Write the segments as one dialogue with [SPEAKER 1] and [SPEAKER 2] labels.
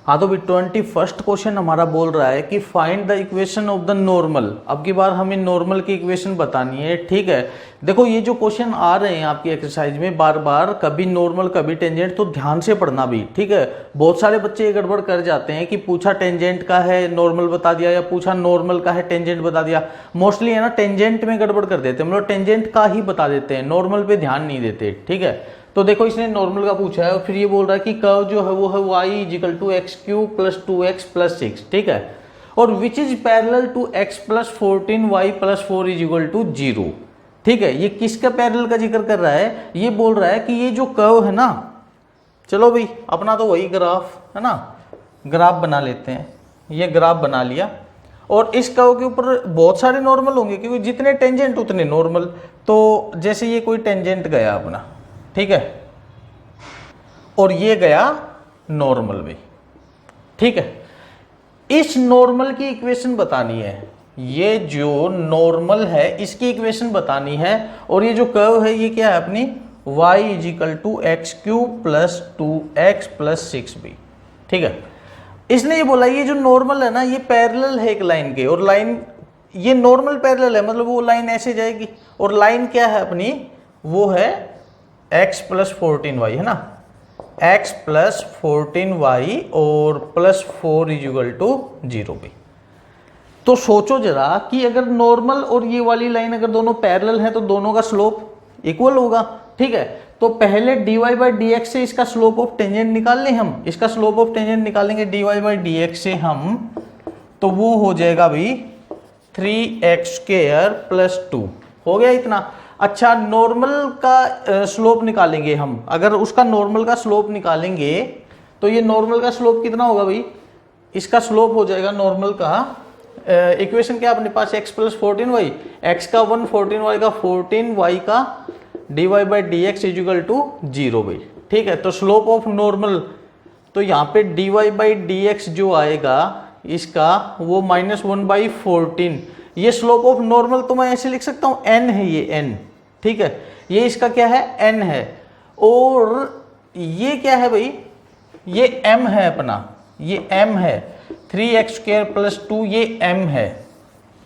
[SPEAKER 1] हाँ तो भी 21st क्वेश्चन हमारा बोल रहा है कि find the equation of the normal. अब की बार हमें नॉर्मल की इक्वेशन बतानी है। ठीक है, देखो ये जो क्वेश्चन आ रहे हैं आपकी एक्सरसाइज में बार बार, कभी नॉर्मल कभी टेंजेंट, तो ध्यान से पढ़ना भी। ठीक है, बहुत सारे बच्चे ये गड़बड़ कर जाते हैं कि पूछा टेंजेंट का है नॉर्मल बता दिया, या पूछा नॉर्मल का है टेंजेंट बता दिया। मोस्टली है ना टेंजेंट में गड़बड़ कर देते हैं, मतलब टेंजेंट का ही बता देते हैं, नॉर्मल पे ध्यान नहीं देते। ठीक है, तो देखो इसने नॉर्मल का पूछा है और फिर ये बोल रहा है कि कर्व जो है वो है y is equal to x cube plus 2x plus 6। ठीक है, और which is parallel to x plus 14y plus 4 is equal to 0। ठीक है, ये किसका पैरेलल का जिक्र कर रहा है? ये बोल रहा है कि ये जो कर्व है ना, चलो भाई अपना तो वही ग्राफ है ना, ग्राफ बना लेते हैं। ये ग्राफ बना लिया और इस कर्व के ऊपर बहुत सारे नॉर्मल होंगे क्योंकि जितने टेंजेंट उतने नॉर्मल। तो जैसे ये कोई टेंजेंट गया अपना, ठीक है, और ये गया नॉर्मल भी। ठीक है, इस नॉर्मल की इक्वेशन बतानी है। ये जो नॉर्मल है इसकी इक्वेशन बतानी है। और ये जो कर्व है ये क्या है अपनी y is equal to x cube plus 2x plus 6b। ठीक है, इसने ये बोला ये जो नॉर्मल है ना ये पैरेलल है एक लाइन के, और लाइन ये नॉर्मल पैरेलल है, मतलब वो लाइन ऐसे जाएगी। और लाइन क्या है अपनी, वो है x प्लस 14y, है ना, x प्लस 14y और प्लस 4 इजिकल टू 0 भी। तो सोचो जरा कि अगर नॉर्मल और ये वाली लाइन अगर दोनों पैरेलल हैं तो दोनों का स्लोप इक्वल होगा। ठीक है, तो पहले dy बाई डी एक्स से इसका स्लोप ऑफ टेंजेंट निकाल लें हम। इसका स्लोप ऑफ टेंजेंट निकालेंगे dy बाई डी एक्स से हम, तो वो हो जाएगा भाई 3x स्क्वायर प्लस 2। हो गया इतना। अच्छा, नॉर्मल का स्लोप निकालेंगे हम। अगर उसका नॉर्मल का स्लोप निकालेंगे तो ये नॉर्मल का स्लोप कितना होगा भाई? इसका स्लोप हो जाएगा नॉर्मल का, इक्वेशन क्या अपने पास x प्लस 14y, x का 1 14y का 14y का dy by d x is equal to 0 भाई। ठीक है, तो स्लोप ऑफ नॉर्मल, तो यहाँ पे dy बाई डी एक्स जो आएगा इसका वो -1 बाई 14। ये स्लोप ऑफ नॉर्मल तो मैं ऐसे लिख सकता हूँ n है ये n। ठीक है, ये इसका क्या है n है, और ये क्या है भाई, ये m है अपना, ये m है 3x स्क्वायर प्लस 2, ये m है।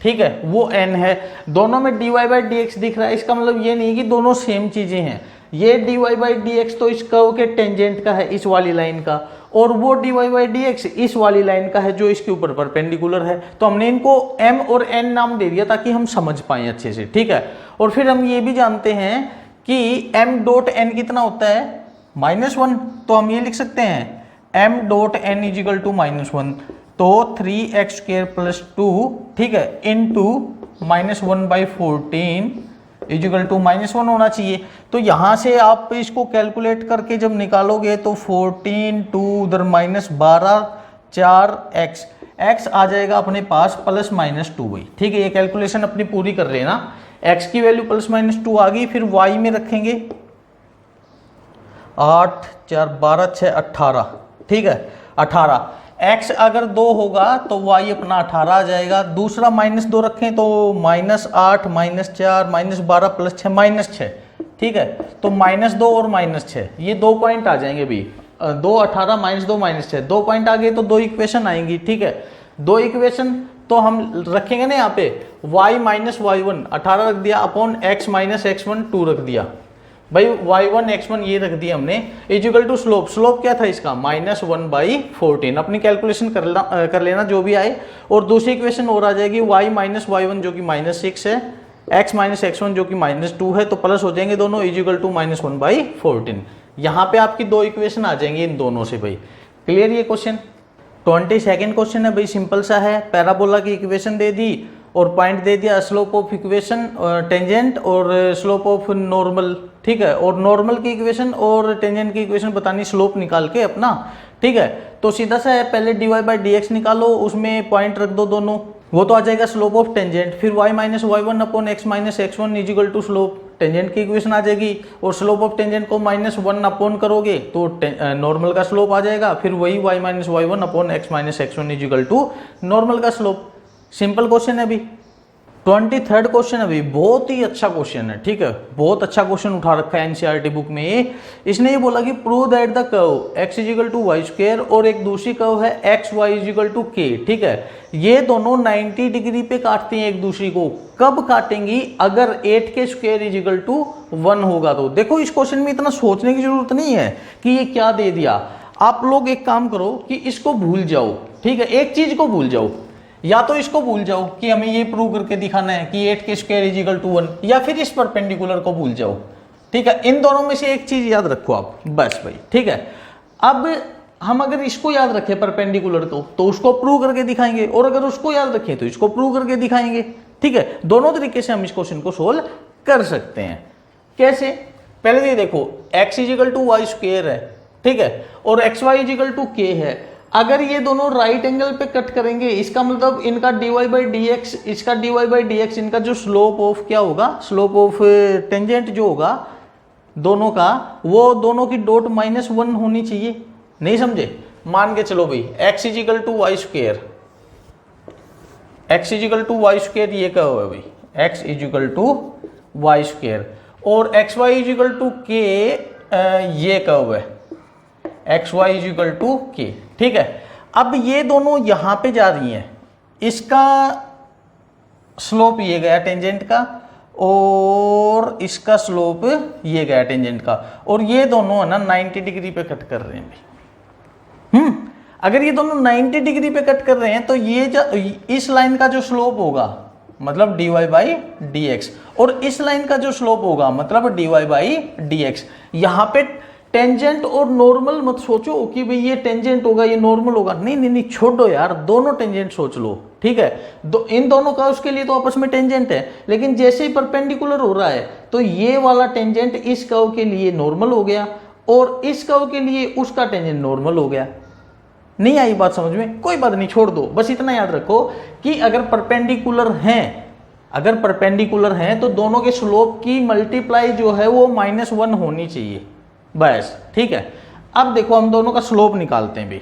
[SPEAKER 1] ठीक है, वो n है। दोनों में dy बाई डी एक्स दिख रहा है, इसका मतलब ये नहीं कि दोनों सेम चीजें हैं। ये dy बाई डी एक्स तो इस कर्व के टेंजेंट का है, इस वाली लाइन का, और वो dy बाई डी एक्स इस वाली लाइन का है जो इसके ऊपर परपेंडिकुलर है। तो हमने इनको m और n नाम दे दिया ताकि हम समझ पाए अच्छे से। ठीक है, और फिर हम ये भी जानते हैं कि m डॉट n कितना होता है -1, तो हम ये लिख सकते हैं m dot n is equal to -1, तो 3x स्क्वायर प्लस 2, ठीक है, इंटू -1 बाई 14 इजिकल टू -1 होना चाहिए। तो यहाँ से आप इसको कैलकुलेट करके जब निकालोगे तो 14 2 उधर -12 4x, x आ जाएगा अपने पास प्लस -2 भाई। ठीक है, ये कैलकुलेशन अपनी पूरी कर लेना। x की वैल्यू प्लस -2 आ गई, फिर y में रखेंगे 8 4 12 6 18। ठीक है, 18, x अगर 2 होगा तो y अपना 18 आ जाएगा। दूसरा -2 रखें तो -8 -4 -12 प्लस 6 -6। ठीक है, तो -2 और -6 ये 2 पॉइंट आ जाएंगे भी, 2 18 -2 -6, 2 पॉइंट आ गए तो 2 इक्वेशन आएंगी। ठीक है, 2 इक्वेशन तो हम रखेंगे ना यहाँ पे y माइनस y1 18 रख दिया अपॉन x माइनस x1 2 रख दिया भाई, y1 x1 ये रख दिया हमने, इजिकल टू स्लोप। स्लोप क्या था इसका -1 बाई 14। अपनी कैलकुलेशन कर लेना जो भी आए। और दूसरी इक्वेशन और आ जाएगी y माइनस y1 जो कि -6 है, x माइनस x1 जो कि -2 है, तो प्लस हो जाएंगे दोनों, इजिकल टू -1 बाई 14। यहाँ पे आपकी 2 इक्वेशन आ जाएंगी इन दोनों से भाई। क्लियर ये क्वेश्चन? 22nd क्वेश्चन है भाई, सिंपल सा है। पैराबोला की इक्वेशन दे दी और पॉइंट दे दिया, स्लोप ऑफ इक्वेशन टेंजेंट और स्लोप ऑफ नॉर्मल। ठीक है, और नॉर्मल की इक्वेशन और टेंजेंट की इक्वेशन बतानी स्लोप निकाल के अपना। ठीक है, तो सीधा सा है, पहले dy बाई डी एक्स निकालो, उसमें पॉइंट रख दो दोनों, वो तो आ जाएगा स्लोप ऑफ टेंजेंट। फिर y minus y1 upon x minus x1 is equal to slope, tangent की इक्वेशन आ जाएगी। और स्लोप ऑफ टेंजेंट को -1 अपॉन करोगे तो नॉर्मल का स्लोप आ जाएगा। फिर वही y minus y1 upon x minus x1 is equal to normal का स्लोप। सिंपल क्वेश्चन है अभी। 23rd क्वेश्चन अभी बहुत ही अच्छा क्वेश्चन है, ठीक है, बहुत अच्छा क्वेश्चन उठा रखा है एनसीईआरटी बुक में। इसने ये बोला कि prove that the curve x is equal to y square और एक दूसरी कर्व है एक्स वाई इजिकल टू के, ठीक है, ये दोनों 90 डिग्री पे काटती हैं एक दूसरी को। कब काटेंगी? अगर 8k स्क्वायर इजिकल टू 1 होगा तो। देखो इस क्वेश्चन में इतना सोचने की जरूरत नहीं है कि ये क्या दे दिया। आप लोग एक काम करो कि इसको भूल जाओ, ठीक है, एक चीज को भूल जाओ, या तो इसको भूल जाओ कि हमें ये प्रूव करके दिखाना है कि 8k स्क्वायर इजिकल टू 1, या फिर इस परपेंडिकुलर को भूल जाओ, ठीक है। इन दोनों में से एक चीज याद रखो आप, बस भाई, ठीक है। अब हम अगर इसको याद रखें परपेंडिकुलर को तो उसको प्रूव करके दिखाएंगे, और अगर उसको याद रखें तो इसको प्रूव करके दिखाएंगे, ठीक है। दोनों तरीके से हम इस क्वेश्चन को सोल्व कर सकते हैं। कैसे? पहले ये देखो x is equal to y square है, ठीक है, और एक्स वाई इजिकल टू के है। अगर ये दोनों राइट एंगल पे कट करेंगे, इसका मतलब इनका dy बाई डी एक्स, इसका dy बाई डी एक्स, इनका जो स्लोप ऑफ क्या होगा, स्लोप ऑफ टेंजेंट जो होगा दोनों का, वो दोनों की डॉट -1 होनी चाहिए। नहीं समझे? मान के चलो भाई x is equal to y square, x is equal to y square ये क्या हुआ भाई, x is equal to y square, और एक्स वाई इजिकल टू के ये क्या हुआ है, एक्स वाई इजिकल टू के, ठीक है। अब ये दोनों यहां पे जा रही हैं, इसका स्लोप ये गया टेंजेंट का, और इसका स्लोप ये गया टेंजेंट का, और ये दोनों है ना 90 डिग्री पे कट कर रहे हैं भाई। अगर ये दोनों 90 डिग्री पे कट कर रहे हैं तो ये इस लाइन का जो स्लोप होगा मतलब dy बाई डी एक्स, और इस लाइन का जो स्लोप होगा मतलब dy बाई डी एक्स। यहाँ पे टेंजेंट और नॉर्मल मत सोचो कि भाई ये टेंजेंट होगा ये नॉर्मल होगा, नहीं नहीं नहीं, छोड़ो यार, दोनों टेंजेंट सोच लो, ठीक है। इन दोनों का उसके लिए तो आपस में टेंजेंट है, लेकिन जैसे ही परपेंडिकुलर हो रहा है तो ये वाला टेंजेंट इस कर्व के लिए नॉर्मल हो गया, और इस कर्व के लिए उसका टेंजेंट नॉर्मल हो गया। नहीं आई बात समझ में? कोई बात नहीं, छोड़ दो, बस इतना याद रखो कि अगर परपेंडिकुलर हैं तो दोनों के स्लोप की मल्टीप्लाई जो है वो -1 होनी चाहिए, बस, ठीक है। अब देखो हम दोनों का स्लोप निकालते हैं भाई।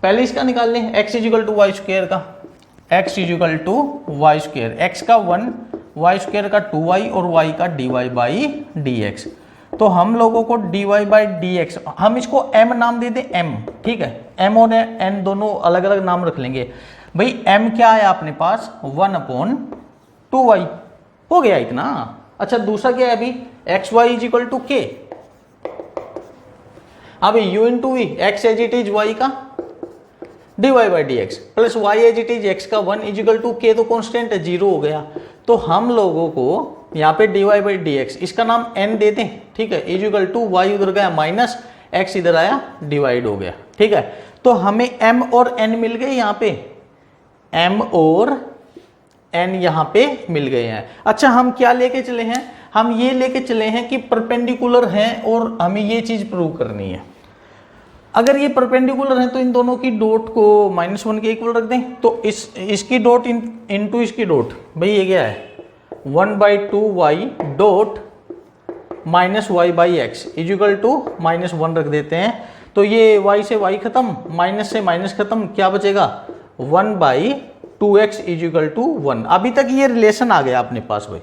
[SPEAKER 1] पहले इसका निकाल लें, x is equal to y square का, x is equal to y square, x का 1, वाई स्क्वायर का 2y और y का dy बाई डी एक्स। तो हम लोगों को dy बाई डी एक्स, हम इसको m नाम दे दें, m, ठीक है, m और n दोनों अलग अलग नाम रख लेंगे भाई। m क्या है अपने पास, 1/2y हो गया इतना। अच्छा दूसरा क्या है अभी, एक्स वाई इजिकल टू के, अभी u into v, x as it is y का dy by d x plus y as it is x का 1 इजिकल टू के, तो कॉन्स्टेंट है 0 हो गया। तो हम लोगों को यहाँ पे dy बाई डी एक्स, इसका नाम n दे दें, ठीक है, इजिकल टू y उधर गया माइनस, x इधर आया डिवाइड हो गया, ठीक है। तो हमें m और n मिल गए यहाँ पे, m और n यहाँ पे मिल गए हैं। अच्छा हम क्या लेके चले हैं, हम ये लेके चले हैं कि परपेंडिकुलर हैं और हमें ये चीज प्रूव करनी है। अगर ये परपेंडिकुलर हैं तो इन दोनों की डॉट को -1 के इक्वल रख दें, तो इसकी डॉट इनटू इसकी डॉट, भाई ये क्या है 1/2y dot -y by x is equal to -1 रख देते हैं। तो ये y से y खत्म, माइनस से माइनस खत्म, क्या बचेगा 1/2x इजिकल टू 1। अभी तक ये रिलेशन आ गया अपने पास भाई,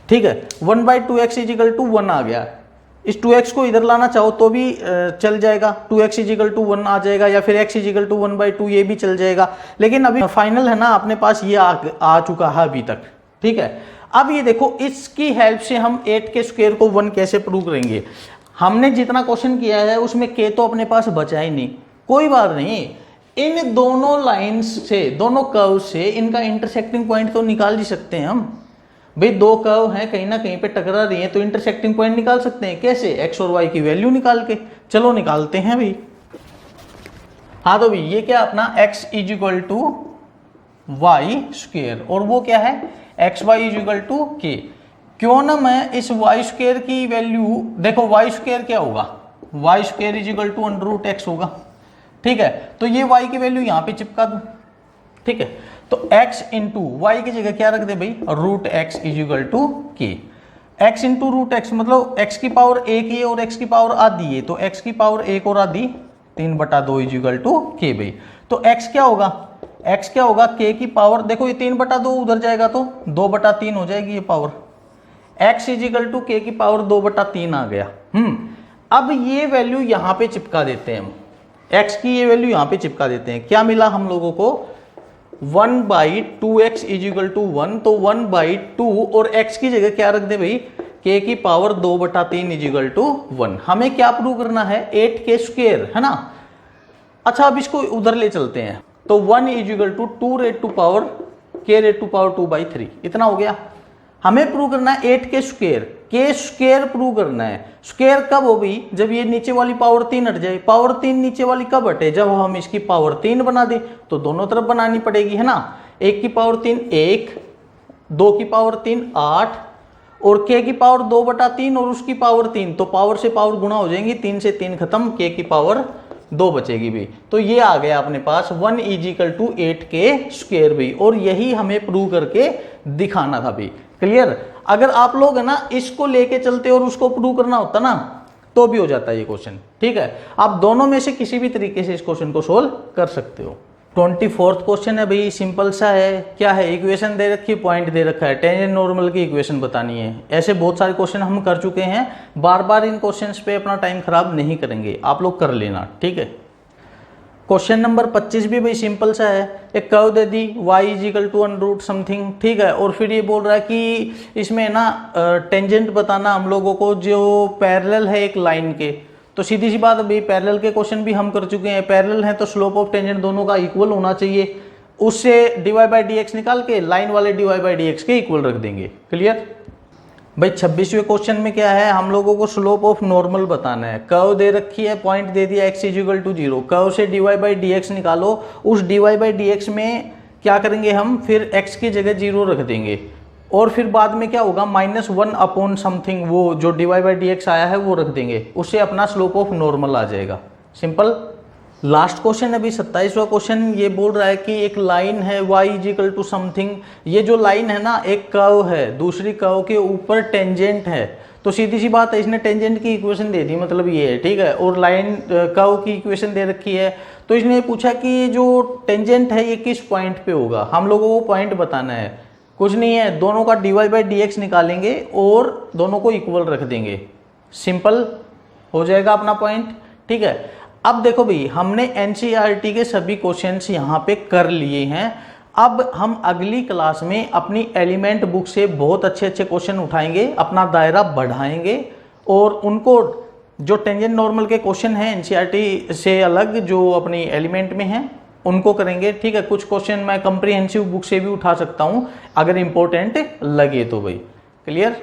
[SPEAKER 1] ठीक है, 1/2x इजिकल टू 1 आ गया। इस 2x को इधर लाना चाहो तो भी चल जाएगा, 2x इजिकल टू 1 आ जाएगा, या फिर x इजिकल टू 1/2 ये भी चल जाएगा। लेकिन अभी फाइनल है ना अपने पास ये आ चुका है अभी तक, ठीक है। अब ये देखो इसकी हेल्प से हम 8k स्क्वायर को 1 कैसे प्रूव करेंगे। हमने जितना क्वेश्चन किया है उसमें k तो अपने पास बचा ही नहीं, कोई बात नहीं, इन दोनों लाइन्स से, दोनों कर्व से इनका इंटरसेक्टिंग पॉइंट तो निकाल ही सकते हैं हम। भाई दो कर्व हैं कहीं ना कहीं पे टकरा रही हैं तो इंटरसेक्टिंग पॉइंट निकाल सकते हैं, कैसे, x और y की वैल्यू निकाल के। चलो निकालते हैं भाई। हाँ तो भाई ये क्या अपना x is equal to y square, और वो क्या है एक्स वाई इजिकल टू के। क्यों ना मैं इस वाई स्क्वेयर की वैल्यू, देखो वाई स्क्वेयर क्या होगा, y square is equal to √x होगा, ठीक है। तो ये y की वैल्यू यहाँ पे चिपका दूं, ठीक है। तो x इंटू वाई की जगह क्या रख दे भाई √x इजिकल टू के। x इंटू √x मतलब x की पावर 1 है और x की पावर आधी है, तो x की पावर 1 और आधी 3/2 इजिकल टू के भाई। तो x क्या होगा, x क्या होगा k की पावर, देखो ये 3/2 उधर जाएगा तो 2/3 हो जाएगी ये power, x is equal to k की पावर 2/3 आ गया। अब ये वैल्यू यहां पे चिपका देते हैं हम, x की ये वैल्यू यहां पे चिपका देते हैं। क्या मिला हम लोगों को 1/2x इजिकल टू 1, तो 1/2 और x की जगह क्या रख दे भाई k की पावर 2/3 इजिकल टू 1। हमें क्या प्रूव करना है 8k² है ना। अच्छा अब इसको उधर ले चलते हैं, तो 1 is equal to 2 raised to power k raised to power 2/3 इतना हो गया। हमें प्रूव करना है 8k², k² प्रूव करना है। स्क्वायर कब हो गई जब ये नीचे वाली पावर 3 हट जाए, पावर 3 नीचे वाली कब हटे जब हम इसकी पावर 3 बना दे, तो दोनों तरफ बनानी पड़ेगी है ना। 1 की पावर 3 1, 2 की पावर 3 8 और k की पावर 2/3 और उसकी पावर 3, तो पावर से पावर गुणा हो जाएंगी, 3 से 3 खत्म, k की पावर 2 बचेगी भी। तो ये आ गया अपने पास 1 इजिकल टू 8k² भी, और यही हमें प्रूव करके दिखाना था भी। क्लियर। अगर आप लोग है ना इसको लेके चलते और उसको प्रूव करना होता ना तो भी हो जाता है ये क्वेश्चन। ठीक है, आप दोनों में से किसी भी तरीके से इस क्वेश्चन को सोल्व कर सकते हो। 24th क्वेश्चन है भाई, सिंपल सा है। क्या है, इक्वेशन दे रखी है, पॉइंट दे रखा है, टेंजेंट नॉर्मल की इक्वेशन बतानी है। ऐसे बहुत सारे क्वेश्चन हम कर चुके हैं, बार बार इन क्वेश्चंस पे अपना टाइम खराब नहीं करेंगे, आप लोग कर लेना। ठीक है, क्वेश्चन नंबर 25 भी भाई सिंपल सा है। एक कर्व दे दी y इजिकल टू √ समथिंग, ठीक है, और फिर ये बोल रहा है कि इसमें ना टेंजेंट बताना हम लोगों को जो पैरेलल है एक लाइन के। तो सीधी सी बात अभी पैरेलल के क्वेश्चन भी हम कर चुके हैं, पैरेलल है तो स्लोप ऑफ टेंजेंट दोनों का इक्वल होना चाहिए, उससे dy/dx निकाल के लाइन वाले dy/dx के इक्वल रख देंगे। क्लियर भाई। 26वें क्वेश्चन में क्या है, हम लोगों को स्लोप ऑफ नॉर्मल बताना है। कर्व दे रखी है, पॉइंट दे दिया x इजिकल टू 0, कर्व से dy/dx निकालो, उस dy/dx में क्या करेंगे हम, फिर x की जगह 0 रख देंगे, और फिर बाद में क्या होगा -1 अपॉन समथिंग, वो जो dy/dx आया है वो रख देंगे, उससे अपना स्लोप ऑफ नॉर्मल आ जाएगा। सिंपल। लास्ट क्वेश्चन अभी 27वां क्वेश्चन, ये बोल रहा है कि एक लाइन है y इजिकल टू समथिंग, ये जो लाइन है ना एक कर्व है, दूसरी कर्व के ऊपर टेंजेंट है, तो सीधी सी बात है इसने टेंजेंट की इक्वेशन दे दी, मतलब ये है। ठीक है, और लाइन कर्व की इक्वेशन दे रखी है, तो इसने पूछा कि ये जो टेंजेंट है ये किस पॉइंट पे होगा, हम लोगों को पॉइंट बताना है। कुछ नहीं है, दोनों का dy/dx निकालेंगे और दोनों को इक्वल रख देंगे, सिंपल हो जाएगा अपना पॉइंट। ठीक है, अब देखो भाई हमने एनसीईआरटी के सभी क्वेश्चंस यहाँ पे कर लिए हैं। अब हम अगली क्लास में अपनी एलिमेंट बुक से बहुत अच्छे अच्छे क्वेश्चन उठाएंगे, अपना दायरा बढ़ाएंगे, और उनको जो टेंजेंट नॉर्मल के क्वेश्चन हैं एनसीईआरटी से अलग जो अपनी एलिमेंट में हैं उनको करेंगे। ठीक है, कुछ क्वेश्चन मैं कंप्रीहेंसिव बुक से भी उठा सकता हूँ अगर इंपॉर्टेंट लगे तो भाई। क्लियर।